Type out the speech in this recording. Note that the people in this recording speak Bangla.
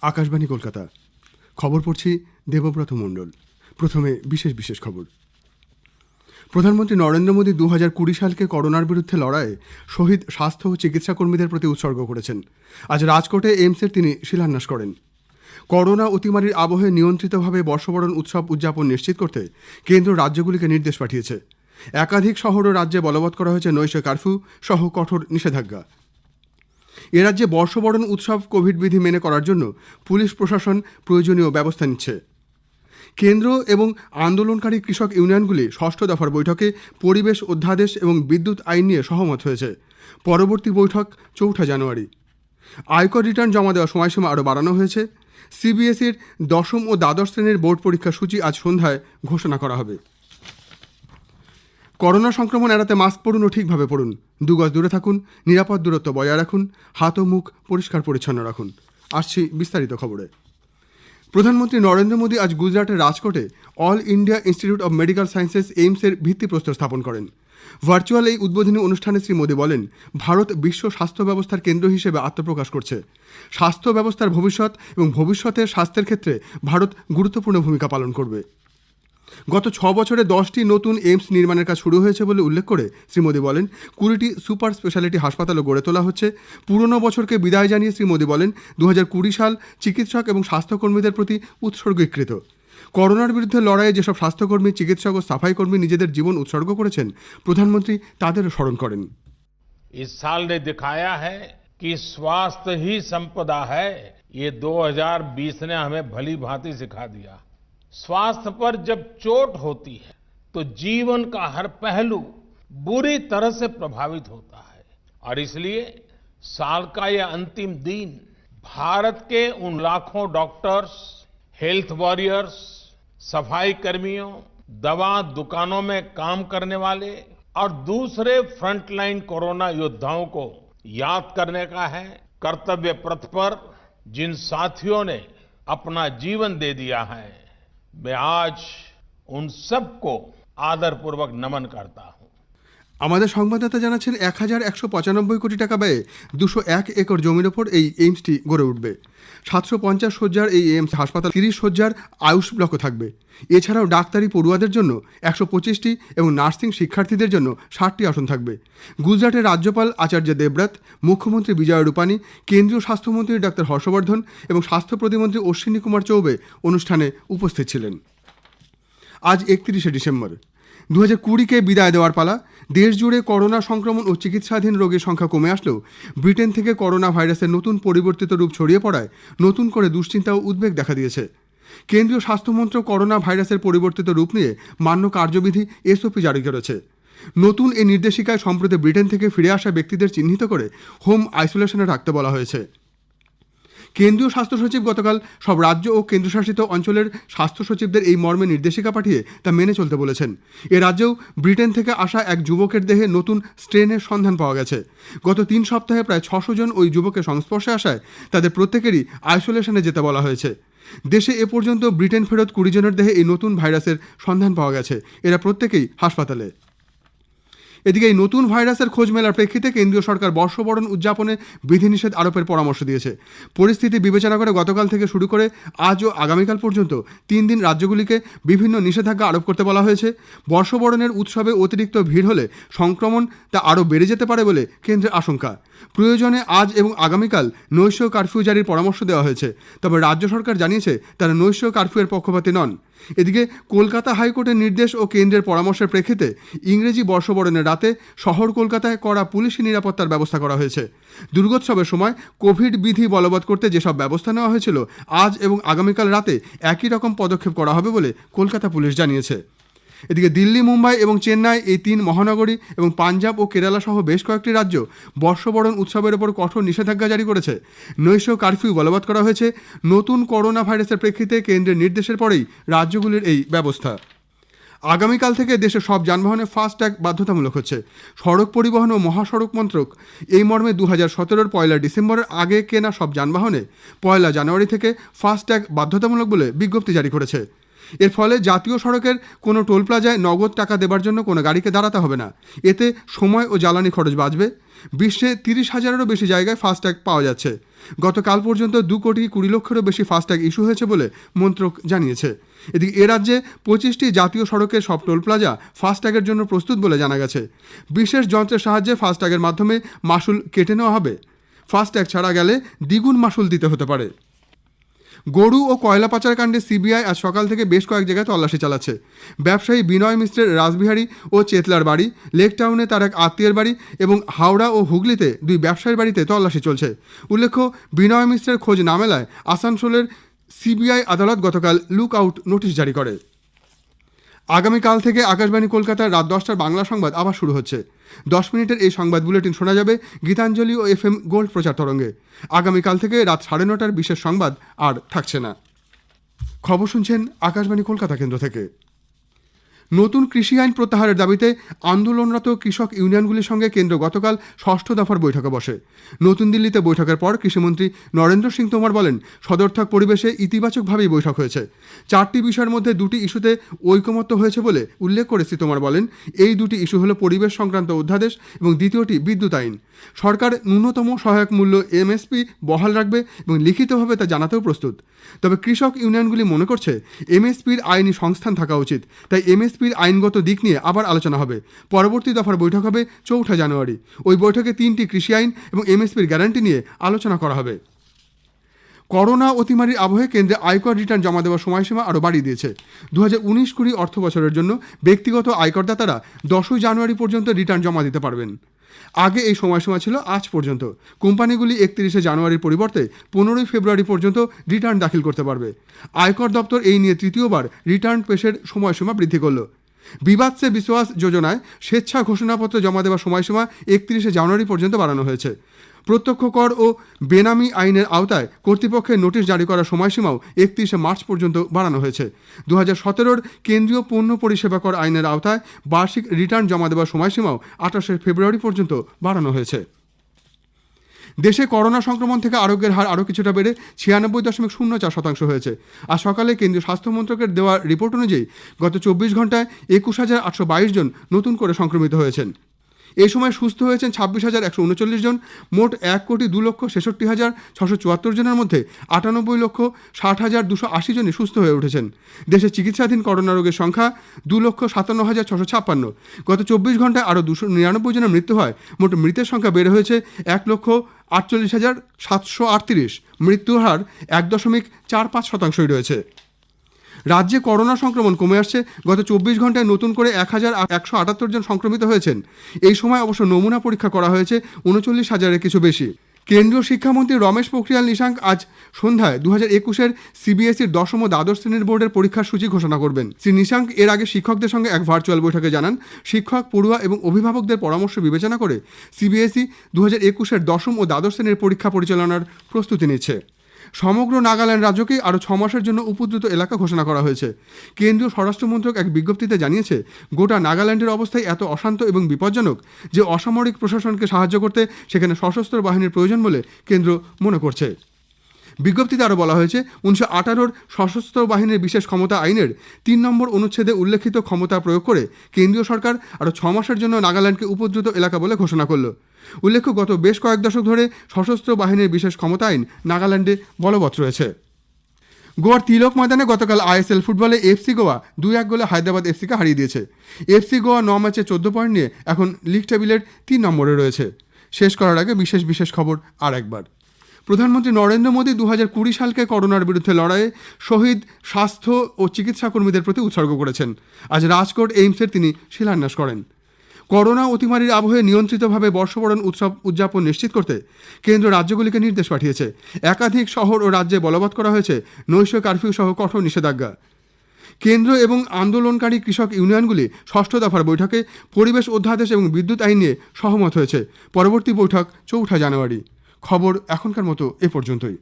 আকাশবাণী কলকাতা। খবর পড়ছি দেবব্রত মণ্ডল। প্রথমে বিশেষ খবর। প্রধানমন্ত্রী নরেন্দ্র মোদী 2020 সালকে করোনার বিরুদ্ধে লড়াইয়ে শহীদ স্বাস্থ্য ও চিকিৎসা কর্মীদের প্রতি উৎসর্গ করেছেন। আজ রাজকোটে এইমসের তিনি শিলান্যাস করেন। করোনা অতিমারির আবহে নিয়ন্ত্রিতভাবে বর্ষবরণ উৎসব উদযাপন নিশ্চিত করতে কেন্দ্র রাজ্যগুলিকে নির্দেশ পাঠিয়েছে। একাধিক শহর ও রাজ্যে বলবৎ করা হয়েছে নৈশ কারফিউ সহ কঠোর নিষেধাজ্ঞা। এ রাজ্যে বর্ষবরণ উৎসব কোভিড বিধি মেনে করার জন্য পুলিশ প্রশাসন প্রয়োজনীয় ব্যবস্থা নিচ্ছে। কেন্দ্র এবং আন্দোলনকারী কৃষক ইউনিয়নগুলি ষষ্ঠ দফার বৈঠকে পরিবেশ অধ্যাদেশ এবং বিদ্যুৎ আইন নিয়ে সহমত হয়েছে। পরবর্তী বৈঠক 4 জানুয়ারি। আয়কর রিটার্ন জমা দেওয়ার সময়সীমা আরও বাড়ানো হয়েছে। সিবিএসইর দশম ও দ্বাদশ শ্রেণীর বোর্ড পরীক্ষার সূচি আজ সন্ধ্যায় ঘোষণা করা হবে। করোনা সংক্রমণ এড়াতে মাস্ক পরুন ও ঠিকভাবে পরুন। 2 গজ দূরে থাকুন, নিরাপদ দূরত্ব বজায় রাখুন, হাত ও মুখ পরিষ্কার পরিচ্ছন্ন রাখুন। আসছি বিস্তারিত খবরে। প্রধানমন্ত্রী নরেন্দ্র মোদী আজ গুজরাটের রাজকোটে All India Institute of Medical Sciences এইমসের ভিত্তিপ্রস্তর স্থাপন করেন। ভার্চুয়াল এই উদ্বোধনী অনুষ্ঠানে শ্রী মোদী বলেন, ভারত বিশ্ব স্বাস্থ্য ব্যবস্থার কেন্দ্র হিসেবে আত্মপ্রকাশ করছে। স্বাস্থ্য ব্যবস্থার ভবিষ্যৎ এবং ভবিষ্যতের স্বাস্থ্যের ক্ষেত্রে ভারত গুরুত্বপূর্ণ ভূমিকা পালন করবে। গত 6 বছরে 10টি নতুন এইমস নির্মাণের কাজ শুরু হয়েছে বলে উল্লেখ করে শ্রী মোদী বলেন, 20টি সুপার স্পেশালিটি হাসপাতালও গড়ে তোলা হচ্ছে। পুরনো বছরকে বিদায় জানিয়ে শ্রী মোদী বলেন, 2020 সাল চিকিৎসক এবং স্বাস্থ্যকর্মীদের প্রতি উৎসর্গীকৃত। করোনার বিরুদ্ধে লড়াইয়ে যেসব স্বাস্থ্যকর্মী, চিকিৎসক ও সাফাই কর্মী নিজেদের জীবন উৎসর্গ করেছেন, প্রধানমন্ত্রী তাদেরও স্মরণ করেন। इस साल ने दिखाया है कि स्वास्थ्य ही संपदा है। ये 2020 ने हमें भली भांति सिखा दिया। स्वास्थ्य पर जब चोट होती है तो जीवन का हर पहलू बुरी तरह से प्रभावित होता है, और इसलिए साल का यह अंतिम दिन भारत के उन लाखों डॉक्टर्स, हेल्थ वॉरियर्स, सफाई कर्मियों, दवा दुकानों में काम करने वाले और दूसरे फ्रंटलाइन कोरोना योद्धाओं को याद करने का है। कर्तव्य पथ पर जिन साथियों ने अपना जीवन दे दिया है, मैं आज उन सबको आदरपूर्वक नमन करता हूं। আমাদের সংবাদদাতা জানাচ্ছেন, 1195 কোটি টাকা ব্যয়ে 201 একর জমির ওপর এই এইমসটি গড়ে উঠবে। 750 শয্যার এই এইমস হাসপাতাল 30 শয্যার আয়ুষ ব্লকও থাকবে। এছাড়াও ডাক্তারি পড়ুয়াদের জন্য 125টি এবং নার্সিং শিক্ষার্থীদের জন্য 60টি আসন থাকবে। গুজরাটের রাজ্যপাল আচার্য দেবব্রত, মুখ্যমন্ত্রী বিজয় রূপানী, কেন্দ্রীয় স্বাস্থ্যমন্ত্রী ডক্টর হর্ষবর্ধন এবং স্বাস্থ্য প্রতিমন্ত্রী অশ্বিনী কুমার চৌবে অনুষ্ঠানে উপস্থিত ছিলেন। আজ 31 ডিসেম্বর। 2020কে বিদায় দেওয়ার পালা। দেশ জুড়ে করোনা সংক্রমণ ও চিকিৎসাধীন রোগীর সংখ্যা কমে আসলেও ব্রিটেন থেকে করোনা ভাইরাসের নতুন পরিবর্তিত রূপ ছড়িয়ে পড়ায় নতুন করে দুশ্চিন্তা ও উদ্বেগ দেখা দিয়েছে। কেন্দ্রীয় স্বাস্থ্যমন্ত্রক করোনা ভাইরাসের পরিবর্তিত রূপ নিয়ে মান্য কার্যবিধি এসওপি জারি করেছে। নতুন এই নির্দেশিকায় সম্প্রতি ব্রিটেন থেকে ফিরে আসা ব্যক্তিদের চিহ্নিত করে হোম আইসোলেশনে রাখতে বলা হয়েছে। কেন্দ্রীয় স্বাস্থ্য সচিব গতকাল সব রাজ্য ও কেন্দ্রশাসিত অঞ্চলের স্বাস্থ্য সচিবদের এই মর্মে নির্দেশিকা পাঠিয়ে তা মেনে চলতে বলেছেন। এ রাজ্যেও ব্রিটেন থেকে আসা এক যুবকের দেহে নতুন স্ট্রেনের সন্ধান পাওয়া গেছে। গত 3 সপ্তাহে প্রায় 600 জন ওই যুবকের সংস্পর্শে আসায় তাদের প্রত্যেকেরই আইসোলেশনে যেতে বলা হয়েছে। দেশে এ পর্যন্ত ব্রিটেন ফেরত 20 জনের দেহে এই নতুন ভাইরাসের সন্ধান পাওয়া গেছে। এরা প্রত্যেকেই হাসপাতালে। এদিকে এই নতুন ভাইরাসের খোঁজ মেলার প্রেক্ষিতে কেন্দ্রীয় সরকার বর্ষবরণ উদযাপনে বিধিনিষেধ আরোপের পরামর্শ দিয়েছে। পরিস্থিতি বিবেচনা করে গতকাল থেকে শুরু করে আজ ও আগামীকাল পর্যন্ত 3 দিন রাজ্যগুলিকে বিভিন্ন নিষেধাজ্ঞা আরোপ করতে বলা হয়েছে। বর্ষবরণের উৎসবে অতিরিক্ত ভিড় হলে সংক্রমণ তা আরও বেড়ে যেতে পারে বলে কেন্দ্রের আশঙ্কা। প্রয়োজনে আজ এবং আগামীকাল নৈশ কারফিউ জারির পরামর্শ দেওয়া হয়েছে। তবে রাজ্য সরকার জানিয়েছে তারা নৈশ কারফিউয়ের পক্ষপাতী নন। এদিকে কলকাতা হাইকোর্টের নির্দেশ ও কেন্দ্রের পরামর্শের প্রেক্ষিতে ইংরেজি বর্ষবরণের রাতে শহর কলকাতায় কড়া পুলিশি নিরাপত্তার ব্যবস্থা করা হয়েছে। দুর্গোৎসবের সময় কোভিড বিধি বলবৎ করতে যেসব ব্যবস্থা নেওয়া হয়েছিল, আজ এবং আগামীকাল রাতে একই রকম পদক্ষেপ করা হবে বলে কলকাতা পুলিশ জানিয়েছে। এদিকে দিল্লি, মুম্বাই এবং চেন্নাই এই 3 মহানগরী এবং পাঞ্জাব ও কেরালা সহ বেশ কয়েকটি রাজ্য বর্ষবরণ উৎসবের ওপর কঠোর নিষেধাজ্ঞা জারি করেছে। নৈশ কারফিউ বলবৎ করা হয়েছে। নতুন করোনা ভাইরাসের প্রেক্ষিতে কেন্দ্রের নির্দেশের পরেই রাজ্যগুলির এই ব্যবস্থা। আগামীকাল থেকে দেশে সব যানবাহনে ফাস্ট্যাগ বাধ্যতামূলক হচ্ছে। সড়ক পরিবহন ও মহাসড়ক মন্ত্রক এই মর্মে 2017 পয়লা ডিসেম্বরের আগে কেনা সব যানবাহনে 1 জানুয়ারি থেকে ফাস্ট্যাগ বাধ্যতামূলক বলে বিজ্ঞপ্তি জারি করেছে। এর ফলে জাতীয় সড়কের কোনো টোল প্লাজায় নগদ টাকা দেবার জন্য কোনো গাড়িকে দাঁড়াতে হবে না। এতে সময় ও জ্বালানি খরচ বাঁচবে। বিশ্বে 30,000-এরও বেশি জায়গায় ফাস্ট্যাগ পাওয়া যাচ্ছে। গতকাল পর্যন্ত 2,20,00,000-এরও বেশি ফাস্ট্যাগ ইস্যু হয়েছে বলে মন্ত্রক জানিয়েছে। এদিকে এ রাজ্যে 25টি জাতীয় সড়কের সব টোল প্লাজা ফাস্ট্যাগের জন্য প্রস্তুত বলে জানা গেছে। বিশেষ যন্ত্রের সাহায্যে ফাস্ট্যাগের মাধ্যমে মাসুল কেটে নেওয়া হবে। ফাস্ট্যাগ ছাড়া গেলে দ্বিগুণ মাসুল দিতে হতে পারে। গরু ও কয়লা পাচার কাণ্ডে সিবিআই আজ সকাল থেকে বেশ কয়েক জায়গায় তল্লাশি চালাচ্ছে। ব্যবসায়ী বিনয় মিশ্রের রাসবিহারী ও চেতলার বাড়ি, লেক টাউনে তার এক আত্মীয়ের বাড়ি এবং হাওড়া ও হুগলিতে 2 ব্যবসায়ীর বাড়িতে তল্লাশি চলছে। উল্লেখ্য, বিনয় মিশ্রের খোঁজ না মেলায় আসানসোলের সিবিআই আদালত গতকাল লুক আউট নোটিশ জারি করে। আগামীকাল থেকে আকাশবাণী কলকাতার রাত 10টার বাংলা সংবাদ আবার শুরু হচ্ছে। 10 মিনিটের এই সংবাদ বুলেটিন শোনা যাবে গীতাঞ্জলি ও FM গোল্ড প্রচার তরঙ্গে। আগামীকাল থেকে রাত 9:30টার বিশেষ সংবাদ আর থাকছে না। খবর শুনছেন আকাশবাণী কলকাতা কেন্দ্র থেকে। নতুন কৃষি আইন প্রত্যাহারের দাবিতে আন্দোলনরত কৃষক ইউনিয়নগুলির সঙ্গে কেন্দ্র গতকাল 6ষ্ঠ দফার বৈঠকে বসে। নতুন দিল্লিতে বৈঠকের পর কৃষিমন্ত্রী নরেন্দ্র সিং তোমর বলেন, সদর্থক পরিবেশে ইতিবাচকভাবেই বৈঠক হয়েছে। 4টি বিষয়ের মধ্যে 2টি ইস্যুতে ঐকমত্য হয়েছে বলে উল্লেখ করে শ্রী তোমর বলেন, এই 2টি ইস্যু হল পরিবেশ সংক্রান্ত অধ্যাদেশ এবং দ্বিতীয়টি বিদ্যুৎ আইন। সরকার ন্যূনতম সহায়ক মূল্য MSP বহাল রাখবে এবং লিখিতভাবে তা জানাতেও প্রস্তুত। তবে কৃষক ইউনিয়নগুলি মনে করছে MSPর আইনি সংস্থান থাকা উচিত, তাই MSPর আইনগত দিক নিয়ে আবার আলোচনা হবে। পরবর্তী দফার বৈঠক হবে 4 জানুয়ারি। ওই বৈঠকে 3টি কৃষি আইন এবং MSPর গ্যারান্টি নিয়ে আলোচনা করা হবে। করোনা অতিমারির আবহে কেন্দ্রে আয়কর রিটার্ন জমা দেওয়ার সময়সীমা আরও বাড়িয়ে দিয়েছে। 2019-20 অর্থ বছরের জন্য ব্যক্তিগত আয়করদাতারা 10 জানুয়ারি পর্যন্ত রিটার্ন জমা দিতে পারবেন। আগে এই সময়সীমা ছিল আজ পর্যন্ত। কোম্পানিগুলি 31 জানুয়ারির পরিবর্তে 15 ফেব্রুয়ারি পর্যন্ত রিটার্ন দাখিল করতে পারবে। আয়কর দপ্তর এই নিয়ে তৃতীয়বার রিটার্ন পেশের সময়সীমা বৃদ্ধি করল। বিবাদ সে বিশ্বাস যোজনায় স্বেচ্ছা ঘোষণাপত্র জমা দেওয়ার সময়সীমা 31 জানুয়ারি পর্যন্ত বাড়ানো হয়েছে। প্রত্যক্ষ কর ও বেনামি আইনের আওতায় কর্তৃপক্ষের নোটিশ জারি করার সময়সীমাও 31 মার্চ পর্যন্ত বাড়ানো হয়েছে। 2017-র কেন্দ্রীয় পণ্য পরিষেবা কর আইনের আওতায় বার্ষিক রিটার্ন জমা দেওয়ার সময়সীমাও 28 ফেব্রুয়ারি পর্যন্ত বাড়ানো হয়েছে। দেশে করোনা সংক্রমণ থেকে আরোগ্যের হার আরও কিছুটা বেড়ে 96.04% হয়েছে। আজ সকালে কেন্দ্রীয় স্বাস্থ্য মন্ত্রকের দেওয়া রিপোর্ট অনুযায়ী গত 24 ঘন্টায় 21,822 জন নতুন করে সংক্রমিত হয়েছেন। এই সময় সুস্থ হয়েছেন 26,139 জন। মোট 1,02,63,674 জনের মধ্যে 98,60,280 জনই সুস্থ হয়ে উঠেছেন। দেশে চিকিৎসাধীন করোনা রোগের সংখ্যা 2,57,656। গত 24 ঘন্টায় আরও 299 জনের মৃত্যু হয়। মোট মৃতের সংখ্যা বেড়ে হয়েছে 1,48,738। মৃত্যুর হার 1.45% রয়েছে। রাজ্যে করোনা সংক্রমণ কমে আসছে। গত 24 ঘন্টায় নতুন করে 1,178 জন সংক্রমিত হয়েছেন। এই সময় অবশ্য নমুনা পরীক্ষা করা হয়েছে 39,000-এর কিছু বেশি। কেন্দ্রীয় শিক্ষামন্ত্রী রমেশ পোখরিয়াল নিশাঙ্ক আজ সন্ধ্যায় 2021-এর CBSEর 10ম ও দ্বাদশ শ্রেণীর বোর্ডের পরীক্ষার সূচি ঘোষণা করবেন। শ্রী নিশাঙ্ক এর আগে শিক্ষকদের সঙ্গে এক ভার্চুয়াল বৈঠকে জানান, শিক্ষক, পড়ুয়া এবং অভিভাবকদের পরামর্শ বিবেচনা করে CBSE 2021-এর 10ম ও দ্বাদশ শ্রেণীর পরীক্ষা পরিচালনার প্রস্তুতি নিচ্ছে। সমগ্র নাগাল্যান্ড রাজ্যকে আরও 6 মাসের জন্য উপদ্রুত এলাকা ঘোষণা করা হয়েছে। কেন্দ্রীয় স্বরাষ্ট্রমন্ত্রক এক বিজ্ঞপ্তিতে জানিয়েছে, গোটা নাগাল্যান্ডের অবস্থায় এত অশান্ত এবং বিপজ্জনক যে অসামরিক প্রশাসনকে সাহায্য করতে সেখানে সশস্ত্র বাহিনীর প্রয়োজন বলে কেন্দ্র মনে করছে। বিজ্ঞপ্তিতে আরও বলা হয়েছে, 1918-র সশস্ত্র বাহিনীর বিশেষ ক্ষমতা আইনের 3 নম্বর অনুচ্ছেদে উল্লেখিত ক্ষমতা প্রয়োগ করে কেন্দ্রীয় সরকার আরও 6 মাসের জন্য নাগাল্যান্ডকে উপদ্রুত এলাকা বলে ঘোষণা করল। উল্লেখ্য, গত বেশ কয়েক দশক ধরে সশস্ত্র বাহিনীর বিশেষ ক্ষমতা আইন নাগাল্যান্ডে বলবৎ রয়েছে। গোয়ার তিলক ময়দানে গতকাল ISL ফুটবলে FC গোয়া 2-1 গোলে হায়দ্রাবাদ FCকে হারিয়ে দিয়েছে। FC গোয়া 9 ম্যাচে 14 পয়েন্ট নিয়ে এখন লিগ টেবিলের 3 নম্বরে রয়েছে। শেষ করার আগে বিশেষ খবর আর একবার। প্রধানমন্ত্রী নরেন্দ্র মোদী 2020 সালকে করোনার বিরুদ্ধে লড়াইয়ে শহীদ স্বাস্থ্য ও চিকিৎসা কর্মীদের প্রতি উৎসর্গ করেছেন। আজ রাজকোট এইমসের তিনি শিলান্যাস করেন। করোনা অতিমারির আবহে নিয়ন্ত্রিতভাবে বর্ষবরণ উৎসব উদযাপন নিশ্চিত করতে কেন্দ্র রাজ্যগুলিকে নির্দেশ পাঠিয়েছে। একাধিক শহর ও রাজ্যে বলবৎ করা হয়েছে নৈশ কারফিউ সহ কঠোর নিষেধাজ্ঞা। কেন্দ্র এবং আন্দোলনকারী কৃষক ইউনিয়নগুলি 6ষ্ঠ দফার বৈঠকে পরিবেশ অধ্যাদেশ এবং বিদ্যুৎ আইন নিয়ে সহমত হয়েছে। পরবর্তী বৈঠক 4 জানুয়ারি। খবর এখনকার মতো এ পর্যন্তই।